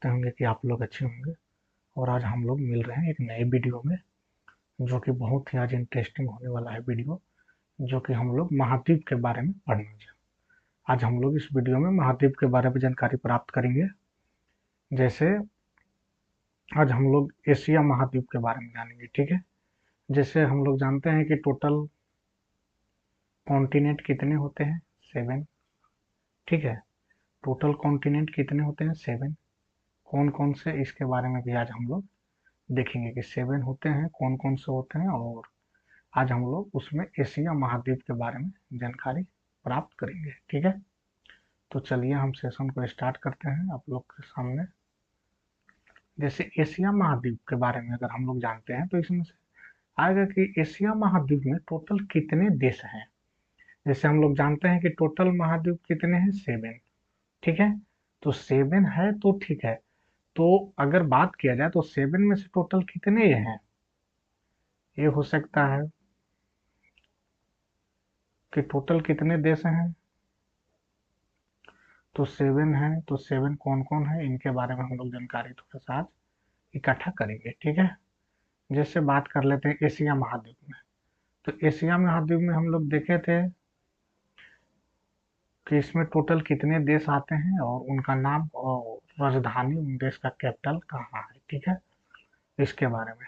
करते होंगे कि आप लोग अच्छे होंगे। और आज हम लोग मिल रहे हैं एक नए वीडियो में, जो कि बहुत ही आज इंटरेस्टिंग होने वाला है वीडियो, जो कि हम लोग महाद्वीप के बारे में पढ़ना चाहें। आज हम लोग इस वीडियो में महाद्वीप के बारे में जानकारी प्राप्त करेंगे। जैसे आज हम लोग एशिया महाद्वीप के बारे में जानेंगे, ठीक है। जैसे हम लोग जानते हैं कि टोटल कॉन्टिनेंट कितने होते हैं, 7, ठीक है। टोटल कॉन्टिनेंट कितने होते हैं, 7। कौन कौन से, इसके बारे में भी आज हम लोग देखेंगे कि 7 होते हैं, कौन कौन से होते हैं। और आज हम लोग उसमें एशिया महाद्वीप के बारे में जानकारी प्राप्त करेंगे, ठीक है। तो चलिए हम सेशन को स्टार्ट करते हैं आप लोग के सामने। जैसे एशिया महाद्वीप के बारे में अगर हम लोग जानते हैं तो इसमें से आएगा कि एशिया महाद्वीप में टोटल कितने देश हैं। जैसे हम लोग जानते हैं कि टोटल महाद्वीप कितने हैं, 7, ठीक है। तो 7 है तो ठीक है। तो अगर बात किया जाए तो 7 में से टोटल कितने ये हैं, ये हो सकता है कि टोटल कितने देश हैं। तो 7 है, तो 7 कौन कौन है, इनके बारे में हम लोग जानकारी थोड़ा सा आज इकट्ठा करेंगे, ठीक है। जैसे बात कर लेते हैं एशिया महाद्वीप में। तो एशिया महाद्वीप में हम लोग देखे थे कि इसमें टोटल कितने देश आते हैं और उनका नाम और राजधानी, उन देश का कैपिटल कहाँ है, ठीक है, इसके बारे में।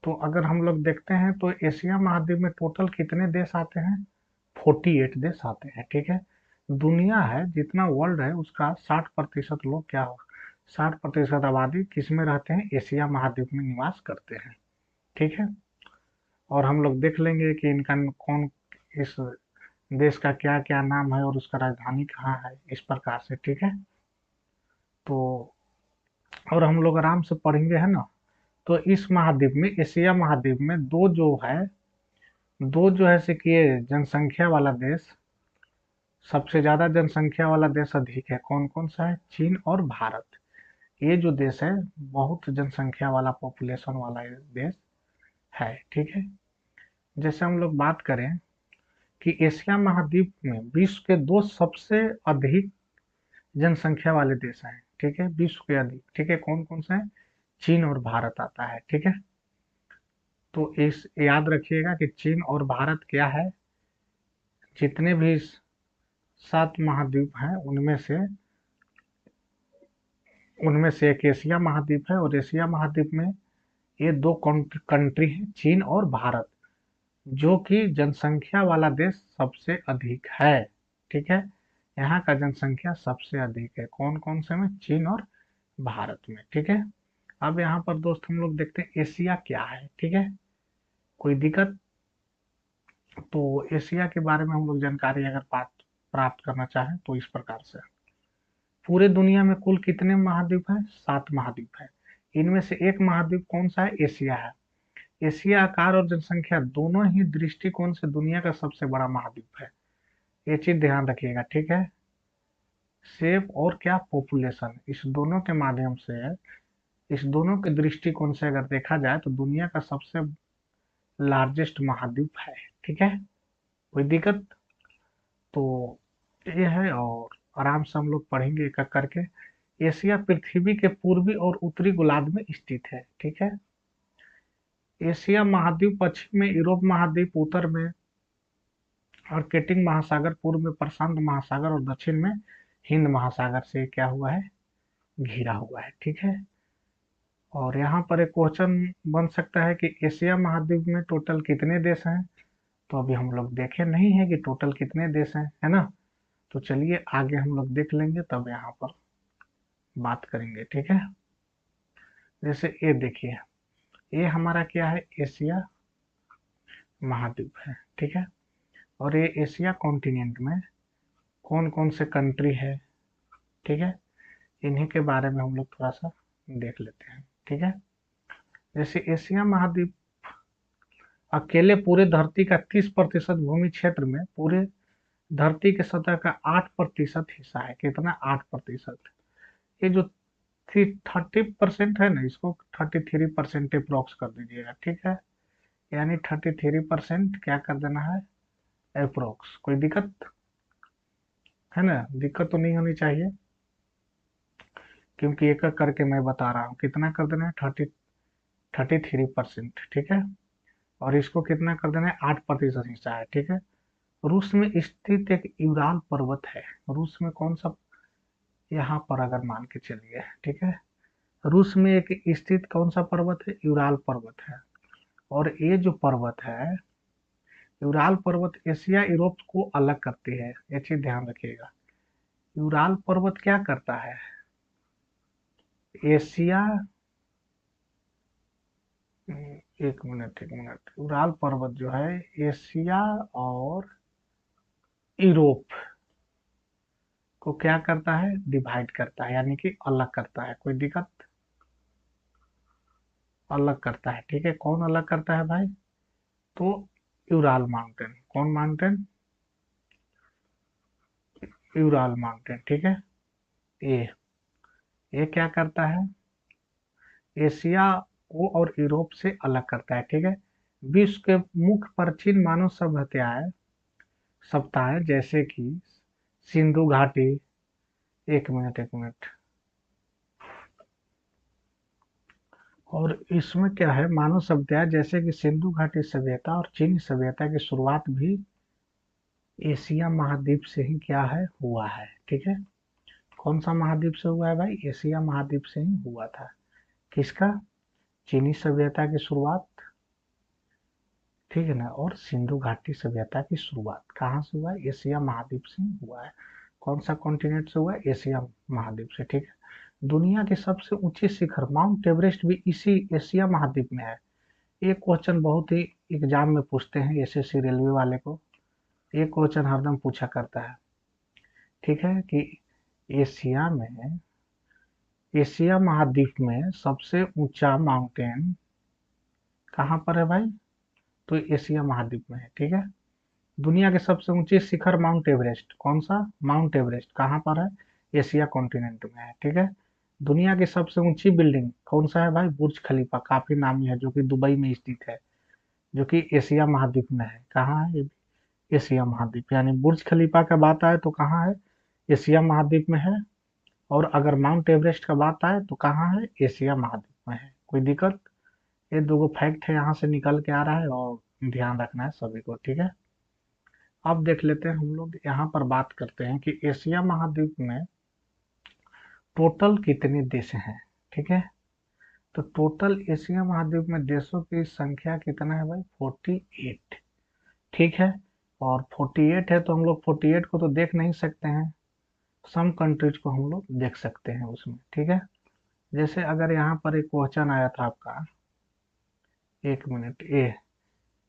तो अगर हम लोग देखते हैं तो एशिया महाद्वीप में टोटल कितने देश आते हैं, 48 देश आते हैं, ठीक है। दुनिया है, जितना वर्ल्ड है उसका 60% लोग क्या हो, 60% आबादी किस में रहते हैं, एशिया महाद्वीप में निवास करते हैं, ठीक है। और हम लोग देख लेंगे कि इनका कौन, इस देश का क्या क्या नाम है और उसका राजधानी कहाँ है, इस प्रकार से, ठीक है। तो और हम लोग आराम से पढ़ेंगे, है ना। तो इस महाद्वीप में, एशिया महाद्वीप में दो जो है से कि ये जनसंख्या वाला देश, सबसे ज्यादा जनसंख्या वाला देश अधिक है, कौन कौन सा है, चीन और भारत। ये जो देश है बहुत जनसंख्या वाला, पॉपुलेशन वाला ये देश है, ठीक है। जैसे हम लोग बात करें कि एशिया महाद्वीप में विश्व के 2 सबसे अधिक जनसंख्या वाले देश हैं, ठीक है, विश्व के अधिक, ठीक है, कौन कौन सा है, चीन और भारत आता है, ठीक है। तो इस याद रखिएगा कि चीन और भारत क्या है, जितने भी 7 महाद्वीप हैं उनमें से एक एशिया महाद्वीप है। और एशिया महाद्वीप में ये 2 कंट्री हैं, चीन और भारत, जो कि जनसंख्या वाला देश सबसे अधिक है, ठीक है। यहाँ का जनसंख्या सबसे अधिक है, कौन कौन से में, चीन और भारत में, ठीक है। अब यहाँ पर दोस्त हम लोग देखते हैं एशिया क्या है, ठीक है, कोई दिक्कत। तो एशिया के बारे में हम लोग जानकारी अगर बात प्राप्त करना चाहें तो इस प्रकार से, पूरे दुनिया में कुल कितने महाद्वीप हैं, 7 महाद्वीप है। इनमें से एक महाद्वीप कौन सा है, एशिया है। एशिया आकार और जनसंख्या दोनों ही दृष्टिकोण से दुनिया का सबसे बड़ा महाद्वीप है, ये चीज ध्यान रखिएगा, ठीक है। शेप और क्या, पॉपुलेशन, इस दोनों के माध्यम से, इस दोनों के दृष्टिकोण से अगर देखा जाए तो दुनिया का सबसे लार्जेस्ट महाद्वीप है, ठीक है, कोई दिक्कत। तो ये है, और आराम से हम लोग पढ़ेंगे एक एक करके। एशिया पृथ्वी के पूर्वी और उत्तरी गोलार्ध में स्थित है, ठीक है। एशिया महाद्वीप पश्चिम में यूरोप महाद्वीप, उत्तर में आर्कटिक महासागर, पूर्व में प्रशांत महासागर और दक्षिण में हिंद महासागर से क्या हुआ है, घिरा हुआ है, ठीक है। और यहाँ पर एक क्वेश्चन बन सकता है कि एशिया महाद्वीप में टोटल कितने देश हैं। तो अभी हम लोग देखे नहीं है कि टोटल कितने देश हैं, है ना। तो चलिए आगे हम लोग देख लेंगे, तब यहाँ पर बात करेंगे, ठीक है। जैसे ये देखिए, ये हमारा क्या है, एशिया महाद्वीप है, ठीक है। और ये एशिया कॉन्टिनेंट में कौन कौन से कंट्री है, ठीक है, इन्हीं के बारे में हम लोग थोड़ा सा देख लेते हैं, ठीक है। जैसे एशिया महाद्वीप अकेले पूरे धरती का 30% भूमि क्षेत्र में, पूरे धरती के सतह का 8% हिस्सा है, कितना, 8%। ये जो 30% है ना, इसको 33% अप्रोक्स कर दीजिएगा, ठीक है। यानी 33% क्या कर देना है, अप्रोक्स, कोई दिक्कत है ना, दिक्कत तो नहीं होनी चाहिए। क्योंकि एक एक करके मैं बता रहा हूँ। कितना कर देना है? 33%, ठीक है। और इसको कितना कर देना है? 8% हिस्सा है, ठीक है। रूस में स्थित एक यूराल पर्वत है। रूस में कौन सा? यहाँ पर अगर मान के चलिए, ठीक है। रूस में एक स्थित कौन सा पर्वत है? यूराल पर्वत है। और ये जो पर्वत है, यूराल पर्वत एशिया यूरोप को अलग करती है, ये चीज ध्यान रखिएगा। यूराल पर्वत क्या करता है? एशिया, एक मिनट, यूराल पर्वत जो है एशिया और यूरोप को क्या करता है? डिवाइड करता है, यानी कि अलग करता है। कोई दिक्कत? अलग करता है, ठीक है। कौन अलग करता है भाई? तो यूराल माउंटेन। कौन माउंटेन? यूराल माउंटेन, ठीक है। ये ये क्या करता है? एशिया को और यूरोप से अलग करता है, ठीक है। विश्व के मुख्य प्राचीन मानव सभ्यताएं जैसे कि सिंधु घाटी, एक मिनट, और इसमें क्या है, मानव सभ्यताएं जैसे कि सिंधु घाटी सभ्यता और चीनी सभ्यता की शुरुआत भी एशिया महाद्वीप से ही क्या है, हुआ है, ठीक है। कौन सा महाद्वीप से हुआ है भाई? एशिया महाद्वीप से ही हुआ था। किसका? चीनी सभ्यता की शुरुआत, ठीक है ना। और सिंधु घाटी सभ्यता की शुरुआत कहाँ से हुआ है? एशिया महाद्वीप से ही हुआ है। कौन सा कॉन्टिनेंट से हुआ है? एशिया महाद्वीप से, ठीक है। दुनिया की सबसे ऊंची शिखर माउंट एवरेस्ट भी इसी एशिया महाद्वीप में है। एक क्वेश्चन बहुत ही एग्जाम में पूछते हैं, एसएससी रेलवे वाले को एक क्वेश्चन हरदम पूछा करता है, ठीक है, कि एशिया में, एशिया महाद्वीप में सबसे ऊंचा माउंटेन कहाँ पर है भाई? तो एशिया महाद्वीप में है, ठीक है। दुनिया के सबसे ऊंची शिखर माउंट एवरेस्ट, कौन सा? माउंट एवरेस्ट कहाँ पर है? एशिया कॉन्टिनेंट में है, ठीक है। दुनिया की सबसे ऊंची बिल्डिंग कौन सा है भाई? बुर्ज खलीफा, काफी नामी है, जो कि दुबई में स्थित है, जो कि एशिया महाद्वीप में है। कहाँ है ये भी? एशिया महाद्वीप, यानी बुर्ज खलीफा का बात आए तो कहाँ है? एशिया महाद्वीप में है। और अगर माउंट एवरेस्ट का बात आए तो कहाँ है? एशिया महाद्वीप में है। कोई दिक्कत? ये दो फैक्ट है, यहाँ से निकल के आ रहा है और ध्यान रखना है सभी को, ठीक है। अब देख लेते हैं, हम लोग यहाँ पर बात करते हैं कि एशिया महाद्वीप में टोटल कितने देश हैं, ठीक है। तो टोटल एशिया महाद्वीप में देशों की संख्या कितना है भाई? 48, ठीक है। और 48 है तो हम लोग 48 को तो देख नहीं सकते हैं, सम कंट्रीज को हम लोग देख सकते हैं उसमें, ठीक है। जैसे अगर यहाँ पर एक क्वेश्चन आया था आपका, एक मिनट, ए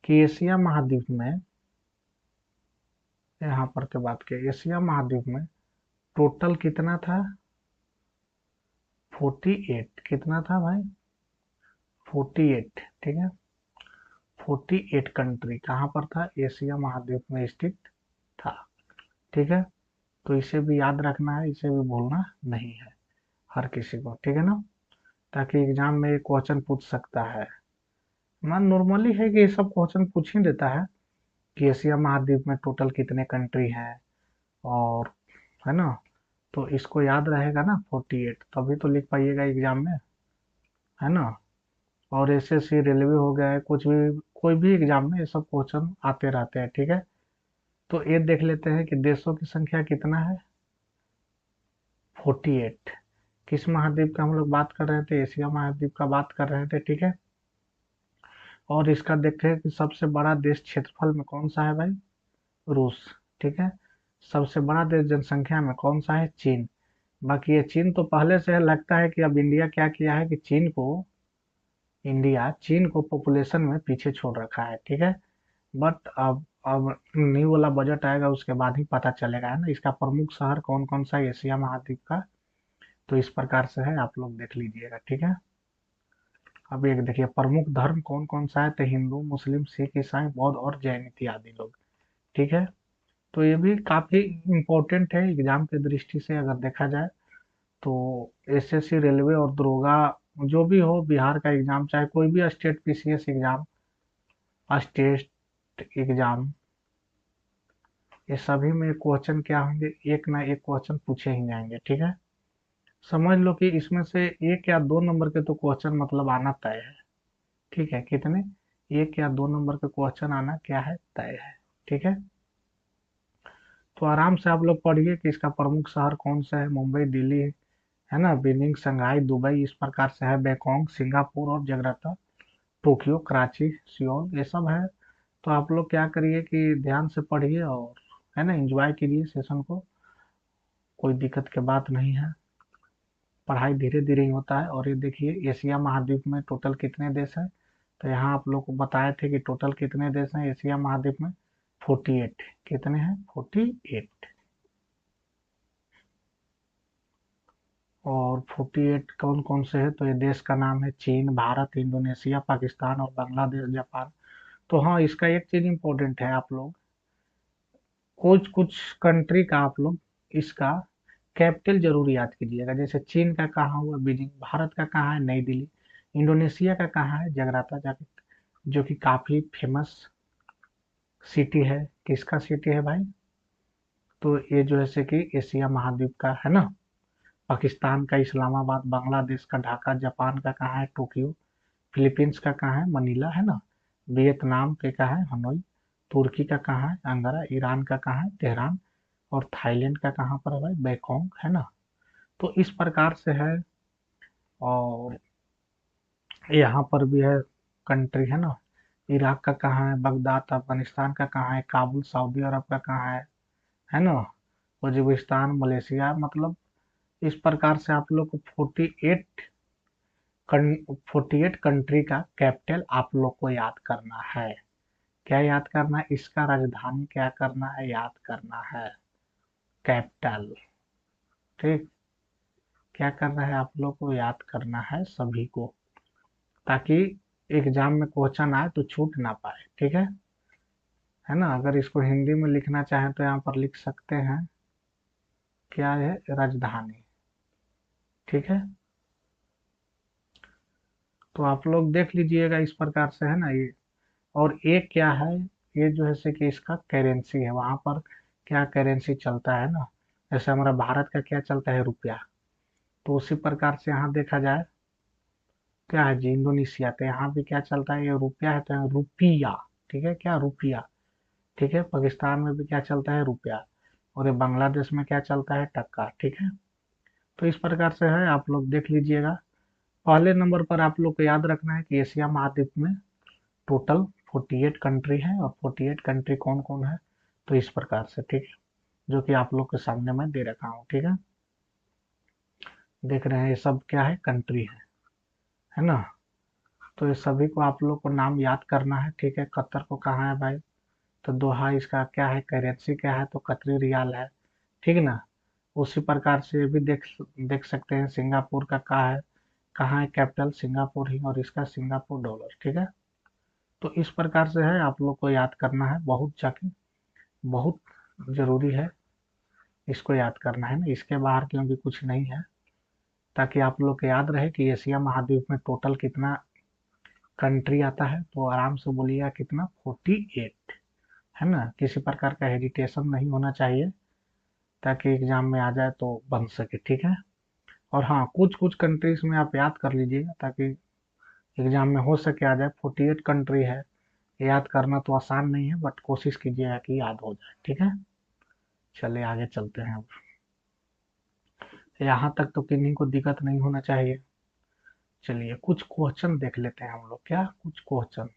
कि एशिया महाद्वीप में, यहाँ पर के बात किया, एशिया महाद्वीप में टोटल कितना था? 48, कितना था भाई? 48, ठीक है। 48 कंट्री कहाँ पर था? एशिया महाद्वीप में स्थित था, ठीक है। तो इसे भी याद रखना है, इसे भी भूलना नहीं है हर किसी को, ठीक है ना। ताकि एग्जाम में ये क्वेश्चन पूछ सकता है। मान नॉर्मली है कि ये सब क्वेश्चन पूछ ही देता है कि एशिया महाद्वीप में टोटल कितने कंट्री हैं, और है ना। तो इसको याद रहेगा ना 48, तभी तो लिख पाइएगा एग्जाम में, है ना। और एसएससी रेलवे हो गया है, कुछ भी कोई भी एग्जाम में ये सब क्वेश्चन आते रहते हैं, ठीक है। तो ये देख लेते हैं कि देशों की संख्या कितना है? 48। किस महाद्वीप का हम लोग बात कर रहे थे? एशिया महाद्वीप का बात कर रहे थे, ठीक है। और इसका देखते हैं कि सबसे बड़ा देश क्षेत्रफल में कौन सा है भाई? रूस, ठीक है। सबसे बड़ा देश जनसंख्या में कौन सा है? चीन। बाकी ये चीन तो पहले से है, लगता है कि अब इंडिया क्या किया है कि इंडिया चीन को पॉपुलेशन में पीछे छोड़ रखा है, ठीक है। बट अब न्यू वाला बजट आएगा उसके बाद ही पता चलेगा, है ना। इसका प्रमुख शहर कौन कौन सा है एशिया महाद्वीप का? तो इस प्रकार से है, आप लोग देख लीजिएगा, ठीक है। अब एक देखिए, प्रमुख धर्म कौन कौन सा है? तो हिंदू, मुस्लिम, सिख, ईसाई, बौद्ध और जैन इत्यादि लोग, ठीक है। तो ये भी काफी इम्पोर्टेंट है एग्जाम की दृष्टि से अगर देखा जाए तो। एसएससी रेलवे और दरोगा, जो भी हो बिहार का एग्जाम, चाहे कोई भी state PCS exam, state exam, ये सभी में क्वेश्चन क्या होंगे? एक ना एक क्वेश्चन पूछे ही जाएंगे, ठीक है। समझ लो कि इसमें से 1 या 2 नंबर के तो क्वेश्चन मतलब आना तय है। ठीक है, कितने? 1 या 2 नंबर के क्वेश्चन आना क्या है, तय है। ठीक है, तो आराम से आप लोग पढ़िए कि इसका प्रमुख शहर कौन सा है, मुंबई, दिल्ली है ना, बीजिंग, शंघाई, दुबई, इस प्रकार से है, बैंकॉक, सिंगापुर और जकार्ता, टोक्यो, कराची, सियोल, ये सब है। तो आप लोग क्या करिए कि ध्यान से पढ़िए और है ना एंजॉय कीजिए सेशन को, कोई दिक्कत की बात नहीं है। पढ़ाई धीरे धीरे ही होता है। और ये देखिए एशिया महाद्वीप में टोटल कितने देश हैं, तो यहाँ आप लोग को बताए थे कि टोटल कितने देश हैं एशिया महाद्वीप में, 48। कितने हैं? 48। और 48 कौन कौन से हैं? तो ये देश का नाम है चीन, भारत, इंडोनेशिया, पाकिस्तान और बांग्लादेश, जापान। तो हाँ, इसका एक चीज इम्पोर्टेंट है, आप लोग कुछ कुछ कंट्री का आप लोग इसका कैपिटल जरूर याद कीजिएगा। जैसे चीन का कहाँ हुआ, बीजिंग। भारत का कहाँ है, नई दिल्ली। इंडोनेशिया का कहाँ है, जगराता, जाके जो कि काफी फेमस सिटी है। किसका सिटी है भाई? तो ये जो है कि एशिया महाद्वीप का है ना। पाकिस्तान का इस्लामाबाद, बांग्लादेश का ढाका, जापान का कहाँ है, टोक्यो, फिलीपींस का कहाँ है, मनीला है ना, वियतनाम के कहाँ है, हनोई, तुर्की का कहाँ है, अंकारा, ईरान का कहाँ है, तेहरान, और थाईलैंड का कहाँ पर है भाई, बैंकॉक है ना। तो इस प्रकार से है। और यहाँ पर भी है कंट्री है ना, इराक का कहाँ है, बगदाद अफगानिस्तान का कहाँ है, काबुल सऊदी अरब का कहाँ है ना, उज्बेकिस्तान, मलेशिया, मतलब इस प्रकार से आप लोग को 48 कंट्री का कैपिटल आप लोग को याद करना है। क्या याद करना है? इसका राजधानी क्या करना है, याद करना है, कैपिटल। ठीक, क्या करना है आप लोग को, याद करना है सभी को, ताकि एग्जाम में क्वेश्चन आए तो छूट ना पाए। ठीक है ना। अगर इसको हिंदी में लिखना चाहें तो यहाँ पर लिख सकते हैं, क्या है, राजधानी। ठीक है, तो आप लोग देख लीजिएगा इस प्रकार से है ना ये। और एक क्या है, ये जो है से कि इसका करेंसी है, वहां पर क्या करेंसी चलता है ना। जैसे हमारा भारत का क्या चलता है, रुपया। तो उसी प्रकार से यहाँ देखा जाए, क्या है जी, इंडोनेशिया, तो यहाँ भी क्या चलता है, ये रुपया है तो यहाँ रुपिया। ठीक है, क्या, रुपया। ठीक है, पाकिस्तान में भी क्या चलता है, रुपया। और ये बांग्लादेश में क्या चलता है, टक्का। ठीक है, तो इस प्रकार से है, आप लोग देख लीजिएगा। पहले नंबर पर आप लोग को याद रखना है कि एशिया महाद्वीप में टोटल 48 कंट्री है। और 48 कंट्री कौन कौन है, तो इस प्रकार से। ठीक है, जो कि आप लोग के सामने मैं दे रखा हूँ। ठीक है, देख रहे हैं ये सब क्या है, कंट्री है ना। तो ये सभी को आप लोग को नाम याद करना है। ठीक है, कतर को कहाँ है भाई, तो दोहा, इसका क्या है, करेंसी क्या है, तो कतरी रियाल है। ठीक ना। उसी प्रकार से ये भी देख देख सकते हैं, सिंगापुर का कहाँ है कैपिटल, सिंगापुर ही, और इसका सिंगापुर डॉलर। ठीक है, तो इस प्रकार से है, आप लोग को याद करना है, बहुत जाके बहुत जरूरी है, इसको याद करना है ना, इसके बाहर क्योंकि कुछ नहीं है। ताकि आप लोग को याद रहे कि एशिया महाद्वीप में टोटल कितना कंट्री आता है, तो आराम से बोलिएगा कितना, 48 है ना। किसी प्रकार का हेजिटेशन नहीं होना चाहिए, ताकि एग्जाम में आ जाए तो बन सके। ठीक है, और हाँ, कुछ कुछ कंट्रीज में आप याद कर लीजिएगा, ताकि एग्जाम में हो सके आ जाए। 48 कंट्री है, याद करना तो आसान नहीं है, बट कोशिश कीजिएगा कि याद हो जाए। ठीक है, चलिए आगे चलते हैं अब। यहाँ तक तो किन्हीं को दिक्कत नहीं होना चाहिए। चलिए कुछ क्वेश्चन देख लेते हैं हम लोग, क्या कुछ क्वेश्चन,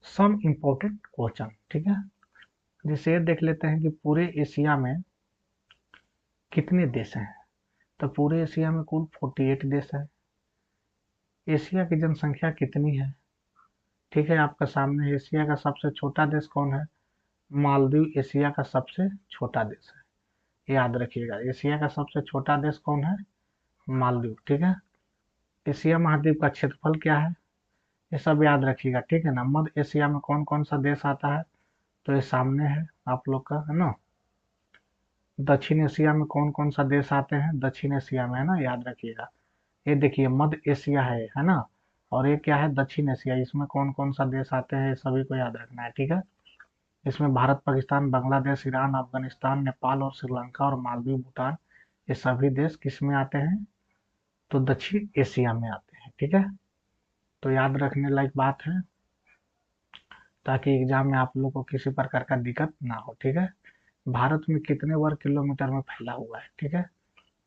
सम इम्पोर्टेंट क्वेश्चन। ठीक है, जैसे ये देख लेते हैं कि पूरे एशिया में कितने देश हैं। तो पूरे एशिया में कुल 48 देश है। एशिया की जनसंख्या कितनी है? ठीक है, आपका सामने एशिया का सबसे छोटा देश कौन है, मालदीव एशिया का सबसे छोटा देश है। याद रखिएगा, एशिया का सबसे छोटा देश कौन है, मालदीव। ठीक है, एशिया महाद्वीप का क्षेत्रफल क्या है, ये सब याद रखिएगा। ठीक है ना। मध्य एशिया में कौन कौन सा देश आता है, तो ये सामने है आप लोग का, है ना। दक्षिण एशिया में कौन कौन सा देश आते हैं, दक्षिण एशिया में, है ना, याद रखिएगा। ये देखिए मध्य एशिया है ना। और ये क्या है, दक्षिण एशिया, इसमें कौन कौन सा देश आते हैं, ये सभी को याद रखना है। ठीक है, इसमें भारत, पाकिस्तान, बांग्लादेश, ईरान, अफगानिस्तान, नेपाल और श्रीलंका और मालदीव, भूटान, ये सभी देश किस में आते हैं, तो दक्षिण एशिया में आते हैं। ठीक है, तो याद रखने लायक बात है, ताकि एग्जाम में आप लोग को किसी प्रकार का दिक्कत ना हो। ठीक है, भारत में कितने वर्ग किलोमीटर में फैला हुआ है? ठीक है,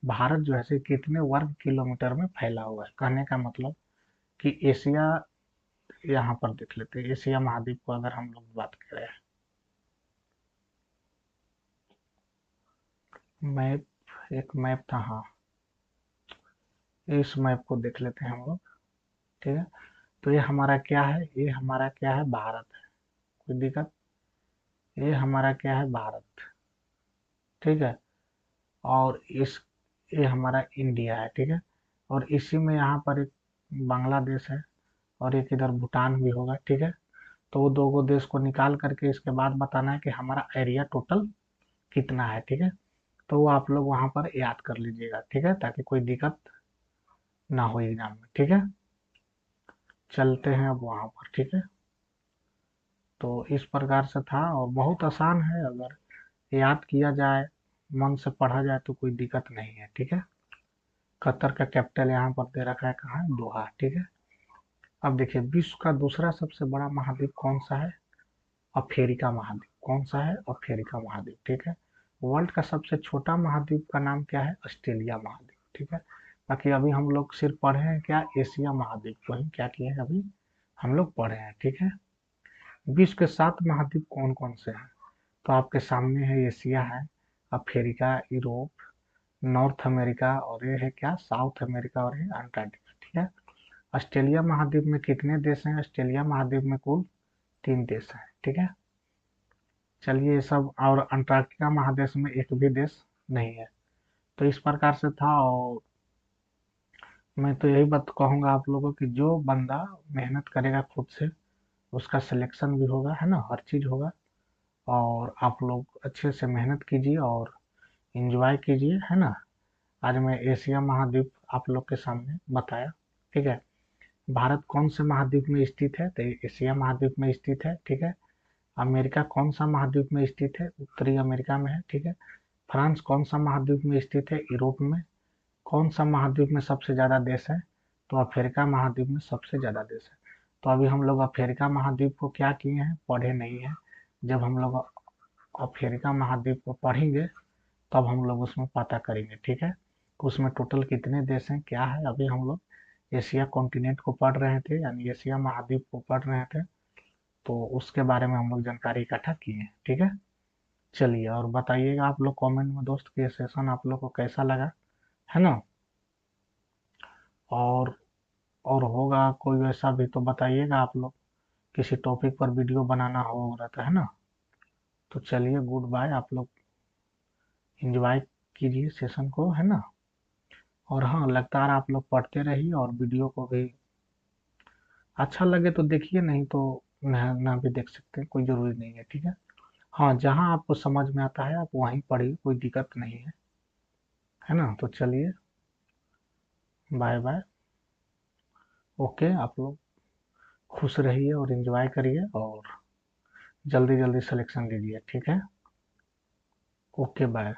भारत जो है कितने वर्ग किलोमीटर में फैला हुआ है, कहने का मतलब कि एशिया, यहाँ पर देख लेते हैं एशिया महाद्वीप को अगर हम लोग बात करें। मैप, एक मैप था, हाँ, इस मैप को देख लेते हैं हम लोग। ठीक है, तो ये हमारा क्या है? ये हमारा क्या है? भारत है। कोई दिक्कत? ये हमारा क्या है? भारत। ठीक है, और इस, ये हमारा इंडिया है। ठीक है, और इसी में यहाँ पर एक बांग्लादेश है, और एक इधर भूटान भी होगा। ठीक है, तो वो दो देश को निकाल करके इसके बाद बताना है कि हमारा एरिया टोटल कितना है। ठीक है, तो वो आप लोग वहाँ पर याद कर लीजिएगा। ठीक है, ताकि कोई दिक्कत ना हो एग्जाम में। ठीक है, चलते हैं अब वहाँ पर। ठीक है, तो इस प्रकार से था, और बहुत आसान है, अगर याद किया जाए, मन से पढ़ा जाए तो कोई दिक्कत नहीं है। ठीक है, कतर का कैपिटल यहाँ पर दे रखा है, कहाँ है? दोहा। ठीक है, अब देखिए विश्व का दूसरा सबसे बड़ा महाद्वीप कौन सा है? अफ्रीका महाद्वीप। कौन सा है? अफ्रीका महाद्वीप। ठीक है, वर्ल्ड का सबसे छोटा महाद्वीप का नाम क्या है? ऑस्ट्रेलिया महाद्वीप। ठीक है, बाकी अभी हम लोग सिर्फ पढ़े हैं क्या? एशिया महाद्वीप को ही क्या किए हैं अभी हम लोग पढ़े हैं। ठीक है, विश्व के 7 महाद्वीप कौन कौन से हैं? तो आपके सामने है, एशिया है, अफ्रीका, यूरोप, नॉर्थ अमेरिका, और ये है क्या? साउथ अमेरिका, और ये अंटार्कटिका। ठीक है, ऑस्ट्रेलिया महाद्वीप में कितने देश हैं? ऑस्ट्रेलिया महाद्वीप में कुल 3 देश हैं। ठीक है, चलिए ये सब, और अंटार्कटिका महादेश में एक भी देश नहीं है। तो इस प्रकार से था, और मैं तो यही बात कहूंगा आप लोगों की, जो बंदा मेहनत करेगा खुद से, उसका सिलेक्शन भी होगा, है ना, हर चीज होगा। और आप लोग अच्छे से मेहनत कीजिए और एंजॉय कीजिए, है ना। आज मैं एशिया महाद्वीप आप लोग के सामने बताया। ठीक है, भारत कौन से महाद्वीप में स्थित है? तो ये एशिया महाद्वीप में स्थित है। ठीक है, अमेरिका कौन सा महाद्वीप में स्थित है? उत्तरी अमेरिका में है। ठीक है, फ्रांस कौन सा महाद्वीप में स्थित है? यूरोप में। कौन सा महाद्वीप में सबसे ज्यादा देश है? तो अफ्रीका महाद्वीप में सबसे ज्यादा देश है। तो अभी हम लोग अफ्रीका महाद्वीप को क्या किए हैं? पढ़े नहीं है। जब हम लोग अफ्रीका महाद्वीप को पढ़ेंगे, तब हम लोग उसमें पता करेंगे। ठीक है, तो उसमें टोटल कितने देश हैं, क्या है। अभी हम लोग एशिया कॉन्टिनेंट को पढ़ रहे थे, यानी एशिया महाद्वीप को पढ़ रहे थे, तो उसके बारे में हम लोग जानकारी इकट्ठा किए हैं। ठीक है, चलिए, और बताइएगा आप लोग कमेंट में दोस्त कि ये सेशन आप लोग को कैसा लगा, है ना। और और होगा कोई वैसा भी तो बताइएगा आप लोग, किसी टॉपिक पर वीडियो बनाना हो रहता है ना। तो चलिए, गुड बाय, आप लोग एंजॉय कीजिए सेशन को, है ना। और हाँ, लगातार आप लोग पढ़ते रहिए, और वीडियो को भी अच्छा लगे तो देखिए, नहीं तो ना भी देख सकते हैं, कोई जरूरी नहीं है। ठीक है, हाँ, जहाँ आपको समझ में आता है आप वहीं पढ़िए, कोई दिक्कत नहीं है ना। तो चलिए, बाय बाय, ओके, आप लोग खुश रहिए और एंजॉय करिए, और जल्दी जल्दी सिलेक्शन लीजिए। ठीक है, ओके, बाय।